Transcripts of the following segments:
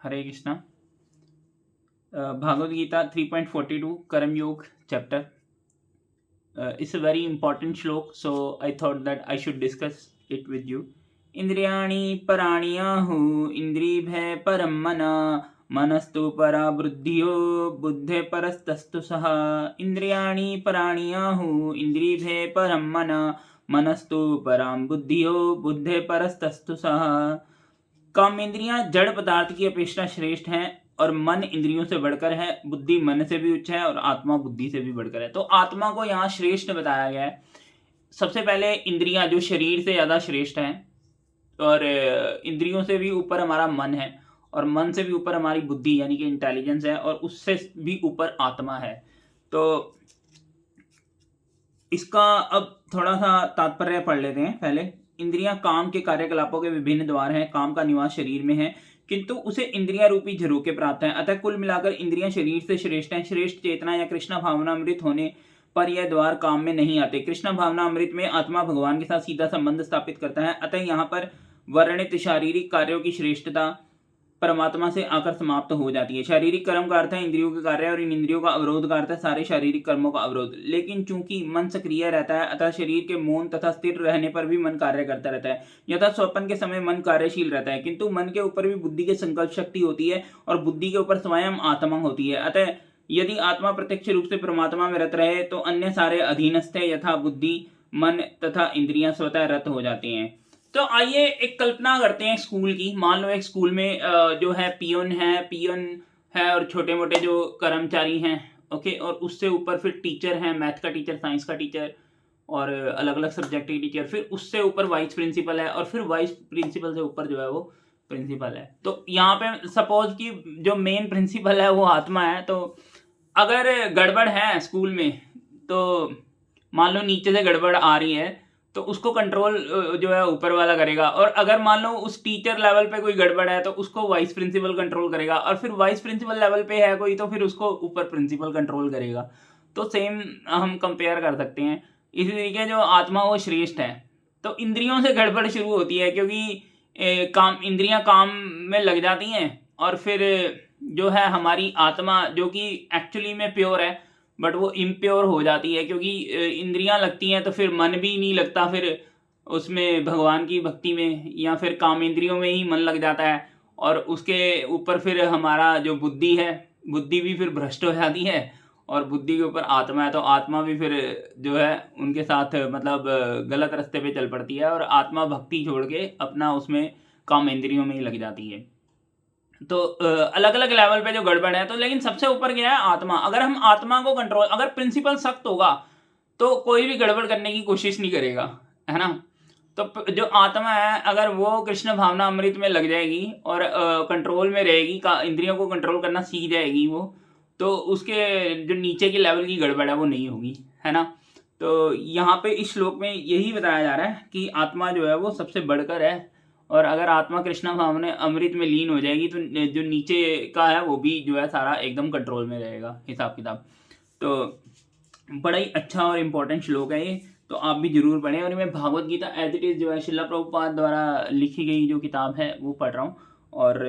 हरे कृष्णा। भागवत गीता 3.42 कर्म योग chapter. It's a very important shlok, so I thought that I should discuss it with you. इंद्रियाणि पराणि आहुः इंद्रिभ्यः परं मनः मनस्तु परा बुद्धियो बुद्धे परस्तस्तु सः। इंद्रियाणि पराणि आहुः इंद्रिभ्यः परं मनः मनस्तु परां बुद्धियो बुद्धे परस्तस्तु सः। कामेंद्रियां जड़ पदार्थ की अपेक्षा श्रेष्ठ हैं और मन इंद्रियों से बढ़कर है, बुद्धि मन से भी उच्च है और आत्मा बुद्धि से भी बढ़कर है। तो आत्मा को यहाँ श्रेष्ठ बताया गया है। सबसे पहले इंद्रियां जो शरीर से ज़्यादा श्रेष्ठ हैं और इंद्रियों से भी ऊपर हमारा मन है और मन से भी ऊपर हमारी बुद्धि यानी कि इंटेलिजेंस है और उससे भी ऊपर आत्मा है। तो इसका अब थोड़ा सा तात्पर्य पढ़ लेते हैं। पहले इंद्रियां काम के कार्यकलापों के विभिन्न द्वार हैं, काम का निवास शरीर में है किंतु उसे इंद्रिया रूपी झरोके प्राप्त हैं। अतः कुल मिलाकर इंद्रियां शरीर से श्रेष्ठ हैं। श्रेष्ठ चेतना या कृष्णा भावना अमृत होने पर यह द्वार काम में नहीं आते। कृष्णा भावना अमृत में आत्मा भगवान के साथ सीधा संबंध स्थापित करता है। अतः यहाँ पर वर्णित शारीरिक कार्यों की श्रेष्ठता परमात्मा से आकर समाप्त हो जाती है। शारीरिक कर्म का अर्थ है इंद्रियों के कार्य और इन इंद्रियों का अवरोध का अर्थ है सारे शारीरिक कर्मों का अवरोध। लेकिन चूंकि मन सक्रिय रहता है अतः शरीर के मौन तथा स्थिर रहने पर भी मन कार्य करता रहता है। यथा स्वप्न के समय मन कार्यशील रहता है किंतु मन के ऊपर भी बुद्धि की संकल्प शक्ति होती है और बुद्धि के ऊपर स्वयं आत्मा होती है। अतः यदि आत्मा प्रत्यक्ष रूप से परमात्मा में रत रहे तो अन्य सारे अधीनस्थ यथा बुद्धि मन तथा इंद्रियां स्वतः रत हो जाती हैं। तो आइए एक कल्पना करते हैं स्कूल की। मान लो एक स्कूल में जो है पियोन है और छोटे मोटे जो कर्मचारी हैं, ओके, और उससे ऊपर फिर टीचर हैं, मैथ का टीचर, साइंस का टीचर और अलग अलग सब्जेक्ट के टीचर। फिर उससे ऊपर वाइस प्रिंसिपल है और फिर वाइस प्रिंसिपल से ऊपर जो है वो प्रिंसिपल है। तो यहाँ पे सपोज कि जो मेन प्रिंसिपल है वो आत्मा है। तो अगर गड़बड़ है स्कूल में तो मान लो नीचे से गड़बड़ आ रही है तो उसको कंट्रोल जो है ऊपर वाला करेगा और अगर मान लो उस टीचर लेवल पे कोई गड़बड़ है तो उसको वाइस प्रिंसिपल कंट्रोल करेगा और फिर वाइस प्रिंसिपल लेवल पे है कोई तो फिर उसको ऊपर प्रिंसिपल कंट्रोल करेगा। तो सेम हम कंपेयर कर सकते हैं। इसी तरीके जो आत्मा वो श्रेष्ठ है। तो इंद्रियों से गड़बड़ शुरू होती है क्योंकि इंद्रियां काम में लग जाती हैं और फिर जो है हमारी आत्मा जो कि एक्चुअली में प्योर है बट वो इम्प्योर हो जाती है क्योंकि इंद्रियां लगती हैं तो फिर मन भी नहीं लगता फिर उसमें भगवान की भक्ति में, या फिर काम इंद्रियों में ही मन लग जाता है और उसके ऊपर फिर हमारा जो बुद्धि है, बुद्धि भी फिर भ्रष्ट हो जाती है और बुद्धि के ऊपर आत्मा है तो आत्मा भी फिर जो है उनके साथ मतलब गलत रास्ते पे चल पड़ती है और आत्मा भक्ति छोड़ के अपना उसमें काम इंद्रियों में ही लग जाती है। तो अलग अलग लेवल पे जो गड़बड़ है तो लेकिन सबसे ऊपर क्या है आत्मा। अगर हम आत्मा को कंट्रोल, अगर प्रिंसिपल सख्त होगा तो कोई भी गड़बड़ करने की कोशिश नहीं करेगा, है ना। तो जो आत्मा है अगर वो कृष्ण भावना अमृत में लग जाएगी और कंट्रोल में रहेगी, का इंद्रियों को कंट्रोल करना सीख जाएगी वो, तो उसके जो नीचे की लेवल की गड़बड़ है वो नहीं होगी, है ना। तो यहाँ पे इस श्लोक में यही बताया जा रहा है कि आत्मा जो है वो सबसे बढ़कर है और अगर आत्मा कृष्णा भावना अमृत में लीन हो जाएगी तो जो नीचे का है वो भी जो है सारा एकदम कंट्रोल में रहेगा, हिसाब किताब। तो बड़ा ही अच्छा और इम्पोर्टेंट श्लोक है ये, तो आप भी जरूर पढ़ें। और मैं Bhagavad Gita as it is जो है शिला प्रभुपाद द्वारा लिखी गई जो किताब है वो पढ़ रहा हूँ और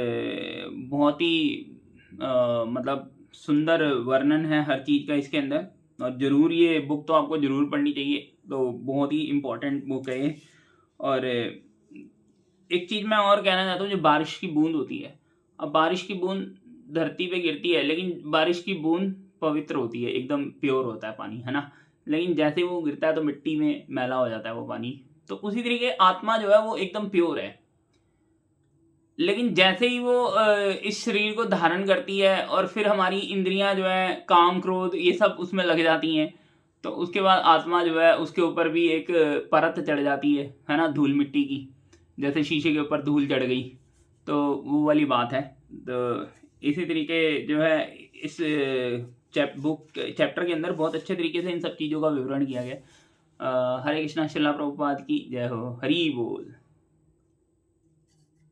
बहुत ही मतलब सुंदर वर्णन है हर चीज़ का इसके अंदर और ज़रूर ये बुक तो आपको ज़रूर पढ़नी चाहिए। तो बहुत ही इम्पोर्टेंट बुक है ये। और एक चीज़ मैं और कहना चाहता हूँ, जो बारिश की बूंद होती है, अब बारिश की बूंद धरती पे गिरती है लेकिन बारिश की बूंद पवित्र होती है, एकदम प्योर होता है पानी, है ना। लेकिन जैसे वो गिरता है तो मिट्टी में मैला हो जाता है वो पानी। तो उसी तरीके आत्मा जो है वो एकदम प्योर है, लेकिन जैसे ही वो इस शरीर को धारण करती है और फिर हमारी इंद्रियां जो है काम क्रोध ये सब उसमें लग जाती हैं तो उसके बाद आत्मा जो है उसके ऊपर भी एक परत चढ़ जाती है ना, धूल मिट्टी की, जैसे शीशे के ऊपर धूल चढ़ गई, तो वो वाली बात है। तो इसी तरीके जो है इस चैप्टर के अंदर बहुत अच्छे तरीके से इन सब चीज़ों का विवरण किया गया। हरे कृष्णा, श्रील प्रभुपाद की जय हो, हरि बोल।